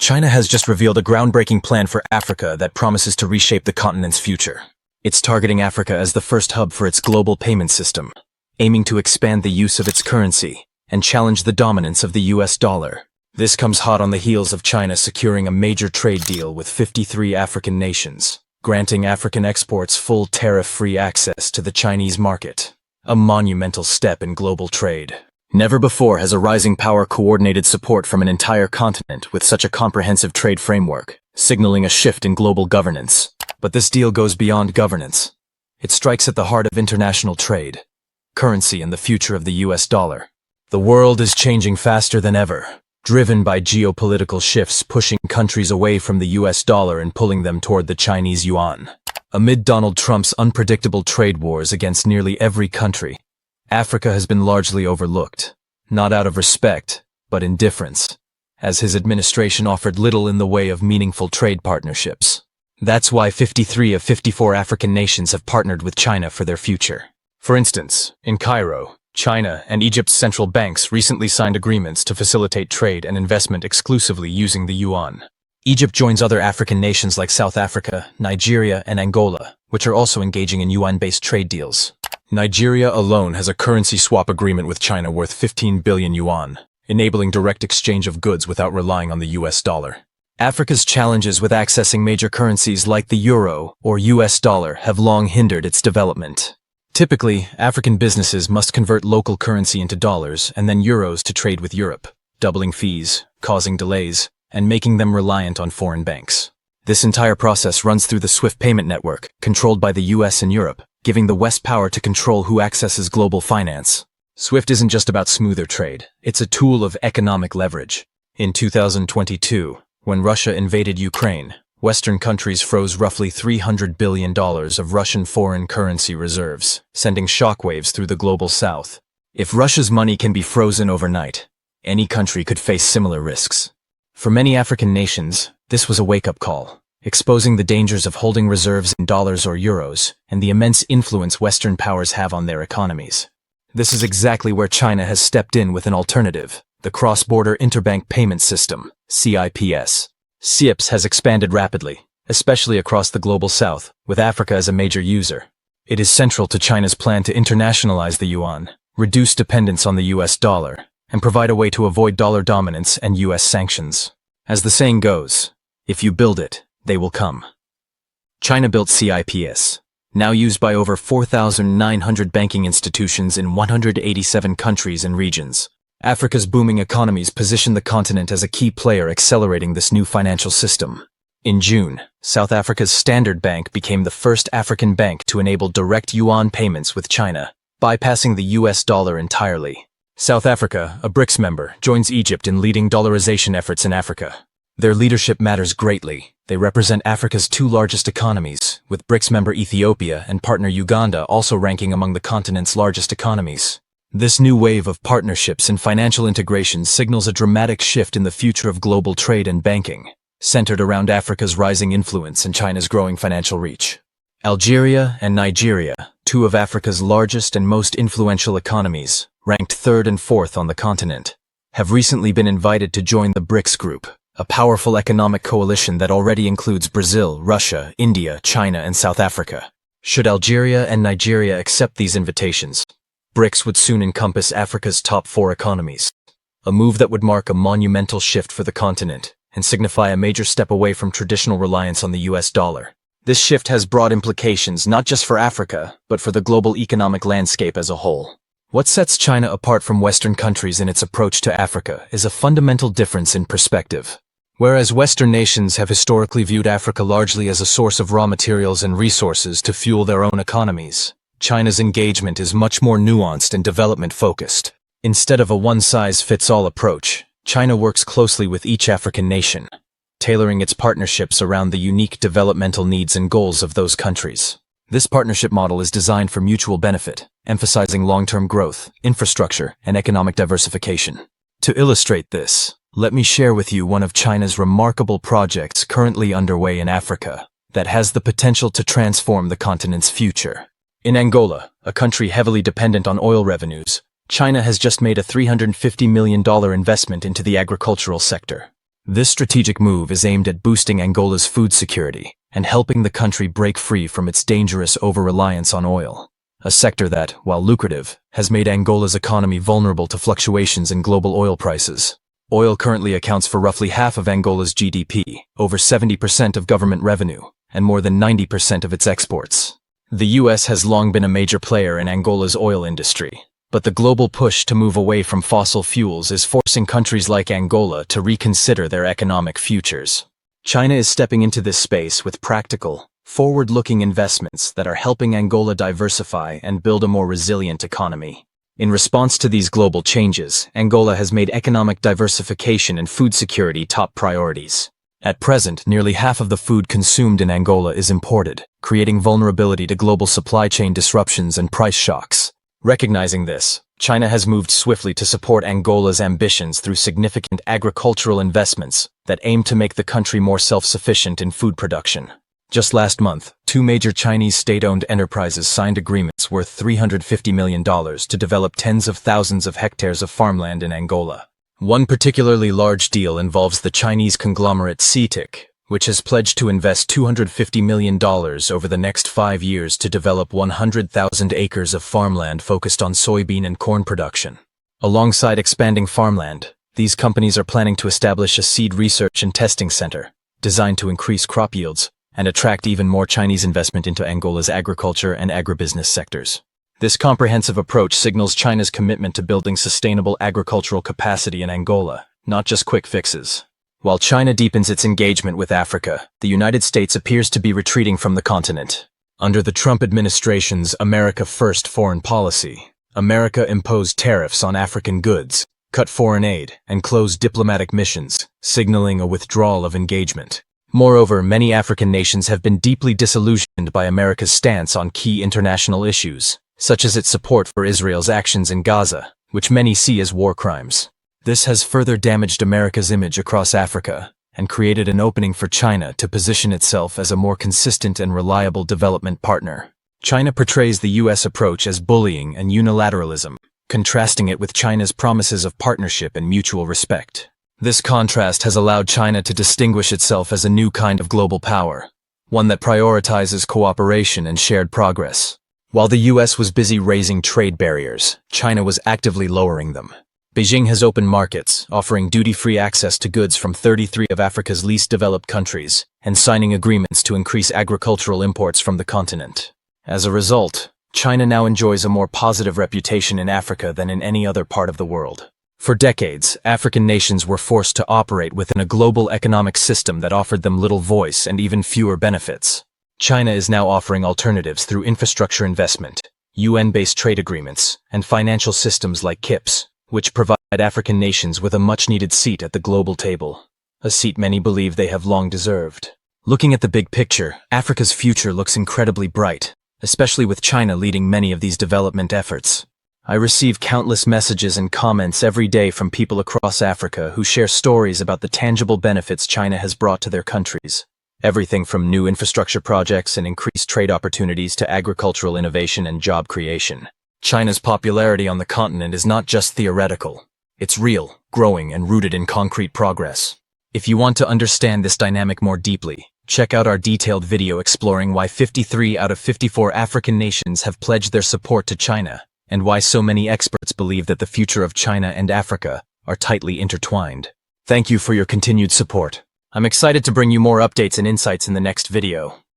China has just revealed a groundbreaking plan for Africa that promises to reshape the continent's future. It's targeting Africa as the first hub for its global payment system, aiming to expand the use of its currency and challenge the dominance of the US dollar. This comes hot on the heels of China securing a major trade deal with 53 African nations, granting African exports full tariff-free access to the Chinese market. A monumental step in global trade. Never before has a rising power coordinated support from an entire continent with such a comprehensive trade framework, signaling a shift in global governance. But this deal goes beyond governance. It strikes at the heart of international trade, currency, and the future of the US dollar. The world is changing faster than ever, driven by geopolitical shifts pushing countries away from the US dollar and pulling them toward the Chinese yuan. Amid Donald Trump's unpredictable trade wars against nearly every country, Africa has been largely overlooked, not out of respect, but indifference, as his administration offered little in the way of meaningful trade partnerships. That's why 53 of 54 African nations have partnered with China for their future. For instance, in Cairo, China and Egypt's central banks recently signed agreements to facilitate trade and investment exclusively using the yuan. Egypt joins other African nations like South Africa, Nigeria, and Angola, which are also engaging in yuan-based trade deals. Nigeria alone has a currency swap agreement with China worth 15 billion yuan, enabling direct exchange of goods without relying on the US dollar. Africa's challenges with accessing major currencies like the euro or US dollar have long hindered its development. Typically, African businesses must convert local currency into dollars and then euros to trade with Europe, doubling fees, causing delays, and making them reliant on foreign banks. This entire process runs through the SWIFT payment network, controlled by the US and Europe, giving the West power to control who accesses global finance. SWIFT isn't just about smoother trade, it's a tool of economic leverage. In 2022, when Russia invaded Ukraine, Western countries froze roughly $300 billion of Russian foreign currency reserves, sending shockwaves through the global south. If Russia's money can be frozen overnight, any country could face similar risks. For many African nations, this was a wake-up call, exposing the dangers of holding reserves in dollars or euros and the immense influence Western powers have on their economies. This is exactly where China has stepped in with an alternative, the Cross-Border Interbank Payment System, CIPS. CIPS has expanded rapidly, especially across the global south, with Africa as a major user. It is central to China's plan to internationalize the yuan, reduce dependence on the US dollar, and provide a way to avoid dollar dominance and US sanctions. As the saying goes, if you build it, they will come. China built CIPS, now used by over 4,900 banking institutions in 187 countries and regions. Africa's booming economies position the continent as a key player accelerating this new financial system. In June, South Africa's Standard Bank became the first African bank to enable direct yuan payments with China, bypassing the US dollar entirely. South Africa, a BRICS member, joins Egypt in leading dollarization efforts in Africa. Their leadership matters greatly. They represent Africa's two largest economies, with BRICS member Ethiopia and partner Uganda also ranking among the continent's largest economies. This new wave of partnerships and financial integration signals a dramatic shift in the future of global trade and banking, centered around Africa's rising influence and China's growing financial reach. Algeria and Nigeria, two of Africa's largest and most influential economies, ranked third and fourth on the continent, have recently been invited to join the BRICS group, a powerful economic coalition that already includes Brazil, Russia, India, China, and South Africa. Should Algeria and Nigeria accept these invitations, BRICS would soon encompass Africa's top 4 economies, a move that would mark a monumental shift for the continent and signify a major step away from traditional reliance on the US dollar. This shift has broad implications not just for Africa, but for the global economic landscape as a whole. What sets China apart from Western countries in its approach to Africa is a fundamental difference in perspective. Whereas Western nations have historically viewed Africa largely as a source of raw materials and resources to fuel their own economies, China's engagement is much more nuanced and development-focused. Instead of a one-size-fits-all approach, China works closely with each African nation, tailoring its partnerships around the unique developmental needs and goals of those countries. This partnership model is designed for mutual benefit, emphasizing long-term growth, infrastructure, and economic diversification. To illustrate this, let me share with you one of China's remarkable projects currently underway in Africa that has the potential to transform the continent's future. In Angola, a country heavily dependent on oil revenues, China has just made a $350 million investment into the agricultural sector. This strategic move is aimed at boosting Angola's food security and helping the country break free from its dangerous over-reliance on oil, a sector that, while lucrative, has made Angola's economy vulnerable to fluctuations in global oil prices. Oil currently accounts for roughly half of Angola's GDP, over 70% of government revenue, and more than 90% of its exports. The US has long been a major player in Angola's oil industry, but the global push to move away from fossil fuels is forcing countries like Angola to reconsider their economic futures. China is stepping into this space with practical, forward-looking investments that are helping Angola diversify and build a more resilient economy. In response to these global changes, Angola has made economic diversification and food security top priorities. At present, nearly half of the food consumed in Angola is imported, creating vulnerability to global supply chain disruptions and price shocks. Recognizing this, China has moved swiftly to support Angola's ambitions through significant agricultural investments that aim to make the country more self-sufficient in food production. Just last month, two major Chinese state-owned enterprises signed agreements worth $350 million to develop tens of thousands of hectares of farmland in Angola. One particularly large deal involves the Chinese conglomerate CITIC, which has pledged to invest $250 million over the next 5 years to develop 100,000 acres of farmland focused on soybean and corn production. Alongside expanding farmland, these companies are planning to establish a seed research and testing center, designed to increase crop yields and attract even more Chinese investment into Angola's agriculture and agribusiness sectors. This comprehensive approach signals China's commitment to building sustainable agricultural capacity in Angola, not just quick fixes. While China deepens its engagement with Africa, the United States appears to be retreating from the continent. Under the Trump administration's America First foreign policy, America imposed tariffs on African goods, cut foreign aid, and closed diplomatic missions, signaling a withdrawal of engagement. Moreover, many African nations have been deeply disillusioned by America's stance on key international issues, such as its support for Israel's actions in Gaza, which many see as war crimes. This has further damaged America's image across Africa and created an opening for China to position itself as a more consistent and reliable development partner. China portrays the U.S. approach as bullying and unilateralism, contrasting it with China's promises of partnership and mutual respect. This contrast has allowed China to distinguish itself as a new kind of global power, one that prioritizes cooperation and shared progress. While the U.S. was busy raising trade barriers, China was actively lowering them. Beijing has opened markets, offering duty-free access to goods from 33 of Africa's least developed countries, and signing agreements to increase agricultural imports from the continent. As a result, China now enjoys a more positive reputation in Africa than in any other part of the world. For decades, African nations were forced to operate within a global economic system that offered them little voice and even fewer benefits. China is now offering alternatives through infrastructure investment, UN-based trade agreements, and financial systems like CIPS, which provide African nations with a much-needed seat at the global table, a seat many believe they have long deserved. Looking at the big picture, Africa's future looks incredibly bright, especially with China leading many of these development efforts. I receive countless messages and comments every day from people across Africa who share stories about the tangible benefits China has brought to their countries. Everything from new infrastructure projects and increased trade opportunities to agricultural innovation and job creation. China's popularity on the continent is not just theoretical. It's real, growing, and rooted in concrete progress. If you want to understand this dynamic more deeply, check out our detailed video exploring why 53 out of 54 African nations have pledged their support to China, and why so many experts believe that the future of China and Africa are tightly intertwined. Thank you for your continued support. I'm excited to bring you more updates and insights in the next video.